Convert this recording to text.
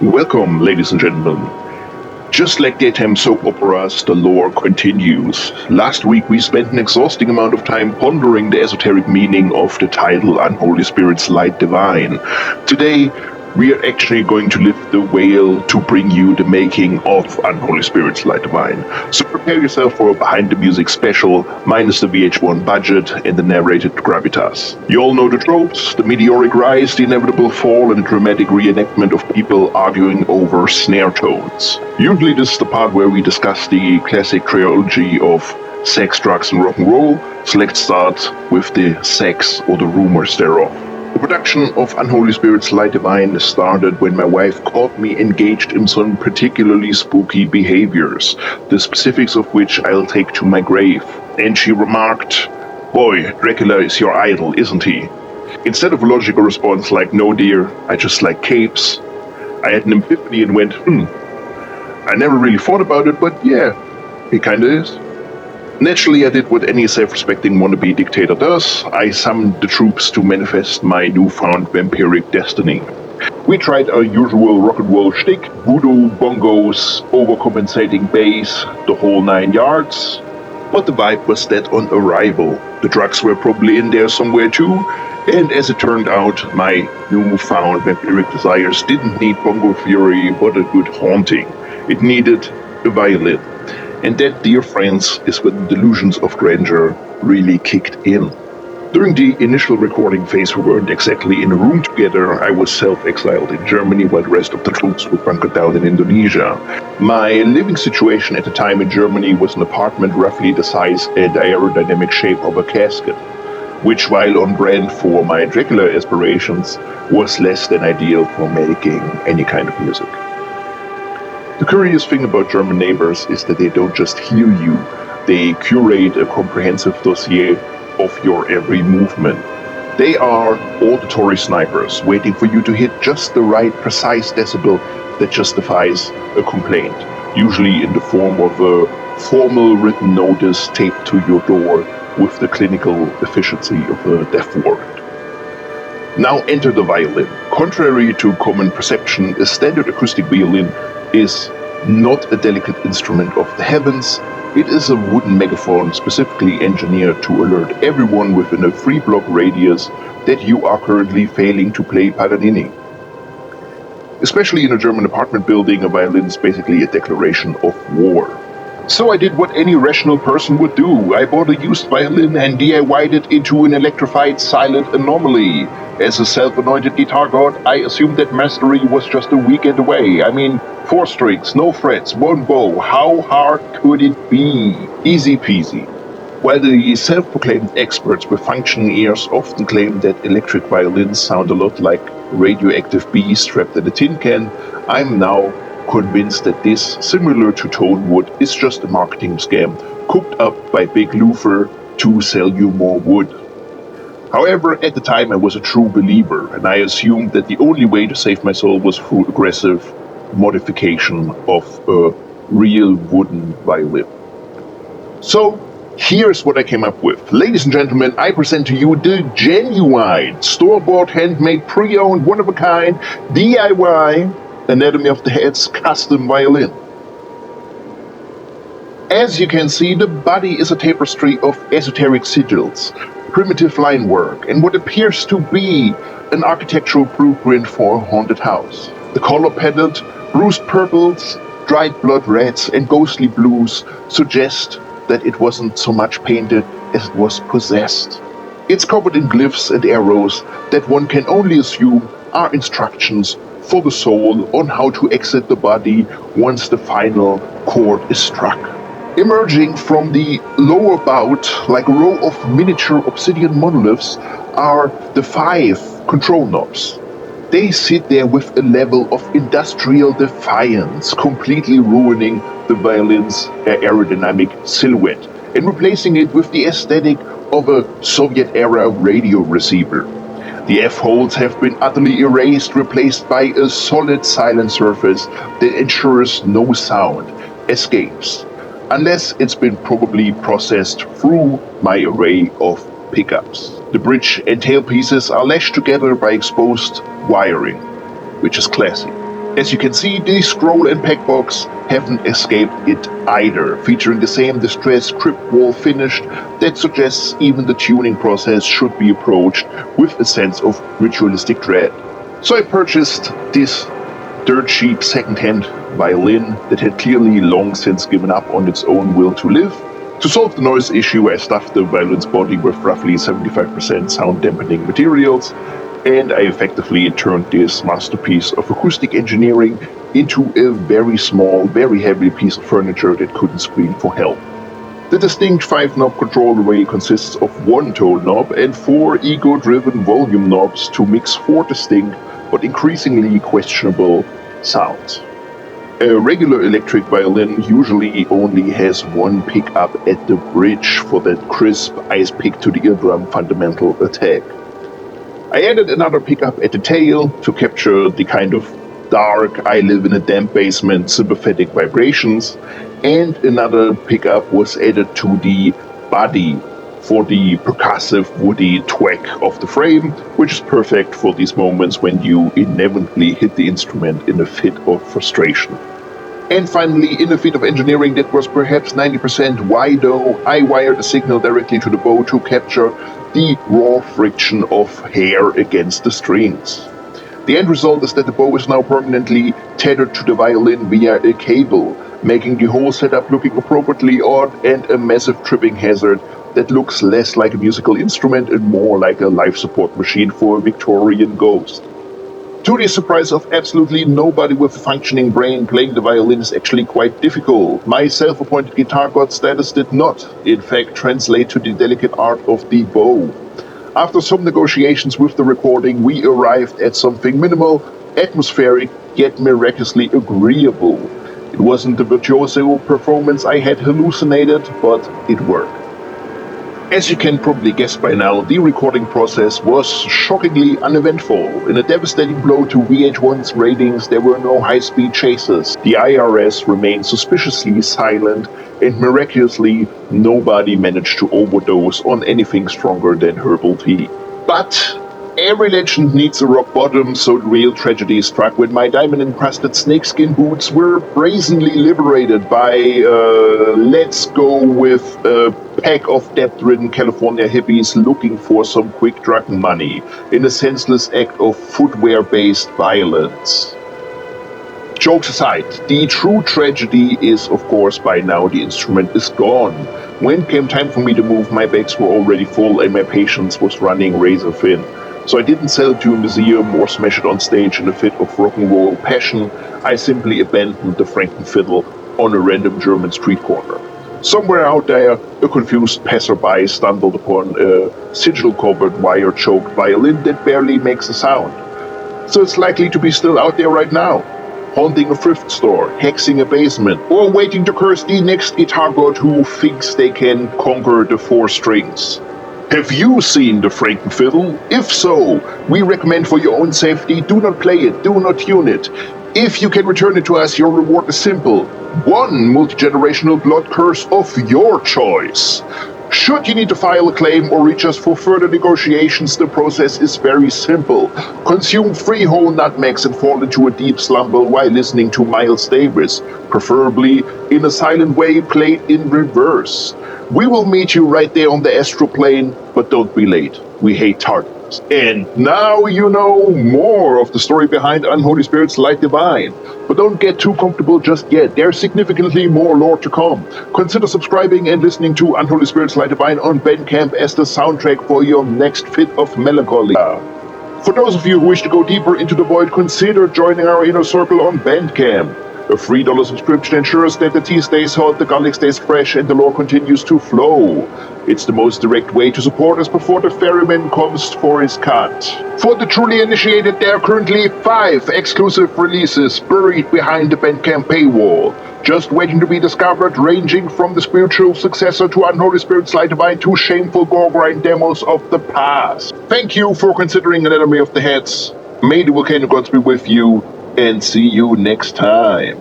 Welcome, ladies and gentlemen. Just like daytime soap operas, the lore continues. Last week we spent an exhausting amount of time pondering the esoteric meaning of the title Unholy Spirits Light Divine. Today, we are actually going to lift the veil to bring you the making of Unholy Spirits Light Divine. So prepare yourself for a behind the music special, minus the VH1 budget and the narrated gravitas. You all know the tropes, the meteoric rise, the inevitable fall, and the dramatic reenactment of people arguing over snare tones. Usually this is the part where we discuss the classic trilogy of sex, drugs, and rock and roll, so let's start with the sex or the rumors thereof. The production of Unholy Spirits Light Divine started when my wife caught me engaged in some particularly spooky behaviors, the specifics of which I'll take to my grave. And she remarked, "Boy, Dracula is your idol, isn't he?" Instead of a logical response like, "No dear, I just like capes," I had an epiphany and went, I never really thought about it, but yeah, he kinda is. Naturally, I did what any self-respecting wannabe dictator does. I summoned the troops to manifest my newfound vampiric destiny. We tried our usual rock and roll shtick, voodoo, bongos, overcompensating bass, the whole 9 yards. But the vibe was dead on arrival. The drugs were probably in there somewhere too, and as it turned out, my newfound vampiric desires didn't need bongo fury, but a good haunting. It needed a violin. And that, dear friends, is when the delusions of grandeur really kicked in. During the initial recording phase, we weren't exactly in a room together. I was self-exiled in Germany while the rest of the troops were bunkered down in Indonesia. My living situation at the time in Germany was an apartment roughly the size and aerodynamic shape of a casket, which, while on brand for my Dracula aspirations, was less than ideal for making any kind of music. The curious thing about German neighbors is that they don't just hear you, they curate a comprehensive dossier of your every movement. They are auditory snipers, waiting for you to hit just the right precise decibel that justifies a complaint, usually in the form of a formal written notice taped to your door with the clinical efficiency of a death warrant. Now enter the violin. Contrary to common perception, a standard acoustic violin is not a delicate instrument of the heavens. It is a wooden megaphone specifically engineered to alert everyone within a 3-block radius that you are currently failing to play Paganini. Especially in a German apartment building, a violin is basically a declaration of war. So I did what any rational person would do. I bought a used violin and DIY'd it into an electrified silent anomaly. As a self-anointed guitar god, I assumed that mastery was just a weekend away. I mean, 4 strings, no frets, 1 bow. How hard could it be? Easy peasy. While the self-proclaimed experts with functioning ears often claim that electric violins sound a lot like radioactive bees trapped in a tin can, I'm now convinced that this, similar to tone wood, is just a marketing scam cooked up by Big Luther to sell you more wood. However, at the time I was a true believer, and I assumed that the only way to save my soul was through aggressive modification of a real wooden violin. So, here's what I came up with. Ladies and gentlemen, I present to you the genuine, store-bought, handmade, pre-owned, one-of-a-kind, DIY, Anatomy of the Head's custom violin. As you can see, the body is a tapestry of esoteric sigils, primitive line work, and what appears to be an architectural blueprint for a haunted house. The color palette, bruised purples, dried blood reds, and ghostly blues suggest that it wasn't so much painted as it was possessed. It's covered in glyphs and arrows that one can only assume are instructions for the soul on how to exit the body once the final chord is struck. Emerging from the lower bout, like a row of miniature obsidian monoliths, are the 5 control knobs. They sit there with a level of industrial defiance, completely ruining the violin's aerodynamic silhouette and replacing it with the aesthetic of a Soviet-era radio receiver. The F-holes have been utterly erased, replaced by a solid silent surface that ensures no sound escapes, unless it's been probably processed through my array of pickups. The bridge and tail pieces are lashed together by exposed wiring, which is classy. As you can see, the scroll and pack box haven't escaped it either, featuring the same distressed crypt wall finish that suggests even the tuning process should be approached with a sense of ritualistic dread. So I purchased this dirt cheap second-hand violin that had clearly long since given up on its own will to live. To solve the noise issue, I stuffed the violin's body with roughly 75% sound dampening materials, and I effectively turned this masterpiece of acoustic engineering into a very small, very heavy piece of furniture that couldn't scream for help. The distinct 5-knob control array consists of one tone knob and 4 ego-driven volume knobs to mix 4 distinct but increasingly questionable sounds. A regular electric violin usually only has one pickup at the bridge for that crisp, ice-pick to the eardrum fundamental attack. I added another pickup at the tail to capture the kind of dark, I live in a damp basement sympathetic vibrations, and another pickup was added to the body for the percussive woody thwack of the frame, which is perfect for these moments when you inevitably hit the instrument in a fit of frustration. And finally, in a feat of engineering that was perhaps 90% why-do, I wired a signal directly to the bow to capture the raw friction of hair against the strings. The end result is that the bow is now permanently tethered to the violin via a cable, making the whole setup looking appropriately odd and a massive tripping hazard that looks less like a musical instrument and more like a life support machine for a Victorian ghost. To the surprise of absolutely nobody with a functioning brain, playing the violin is actually quite difficult. My self-appointed guitar god status did not, in fact, translate to the delicate art of the bow. After some negotiations with the recording, we arrived at something minimal, atmospheric, yet miraculously agreeable. It wasn't the virtuoso performance I had hallucinated, but it worked. As you can probably guess by now, the recording process was shockingly uneventful. In a devastating blow to VH1's ratings, there were no high-speed chases. The IRS remained suspiciously silent, and miraculously, nobody managed to overdose on anything stronger than herbal tea. But every legend needs a rock bottom, so the real tragedy struck when my diamond-encrusted snakeskin boots were brazenly liberated by, let's go with a pack of debt-ridden California hippies looking for some quick drug money in a senseless act of footwear-based violence. Jokes aside, the true tragedy is, of course, by now the instrument is gone. When it came time for me to move, my bags were already full and my patience was running razor thin. So I didn't sell it to a museum or smash it on stage in a fit of rock and roll passion. I simply abandoned the Franken-Fiddle on a random German street corner. Somewhere out there, a confused passerby stumbled upon a sigil-covered, wire-choked violin that barely makes a sound. So it's likely to be still out there right now, haunting a thrift store, hexing a basement, or waiting to curse the next guitar god who thinks they can conquer the 4 strings. Have you seen the Franken-Fiddle? If so, we recommend for your own safety, do not play it, do not tune it. If you can return it to us, your reward is simple. 1 multi-generational blood curse of your choice. Should you need to file a claim or reach us for further negotiations, the process is very simple. Consume 3 whole nutmegs and fall into a deep slumber while listening to Miles Davis, preferably in a silent way played in reverse. We will meet you right there on the astral plane, but don't be late. We hate targets. And now you know more of the story behind Unholy Spirits Light Divine. But don't get too comfortable just yet. There's significantly more lore to come. Consider subscribing and listening to Unholy Spirits Light Divine on Bandcamp as the soundtrack for your next fit of melancholy. For those of you who wish to go deeper into the void, consider joining our inner circle on Bandcamp. A $3 subscription ensures that the tea stays hot, the garlic stays fresh, and the lore continues to flow. It's the most direct way to support us before the ferryman comes for his cut. For the truly initiated, there are currently 5 exclusive releases buried behind the Bandcamp paywall, just waiting to be discovered, ranging from the spiritual successor to Unholy Spirits Light Divine to shameful gore grind demos of the past. Thank you for considering Anatomy of the Heads. May the volcano gods be with you, and see you next time.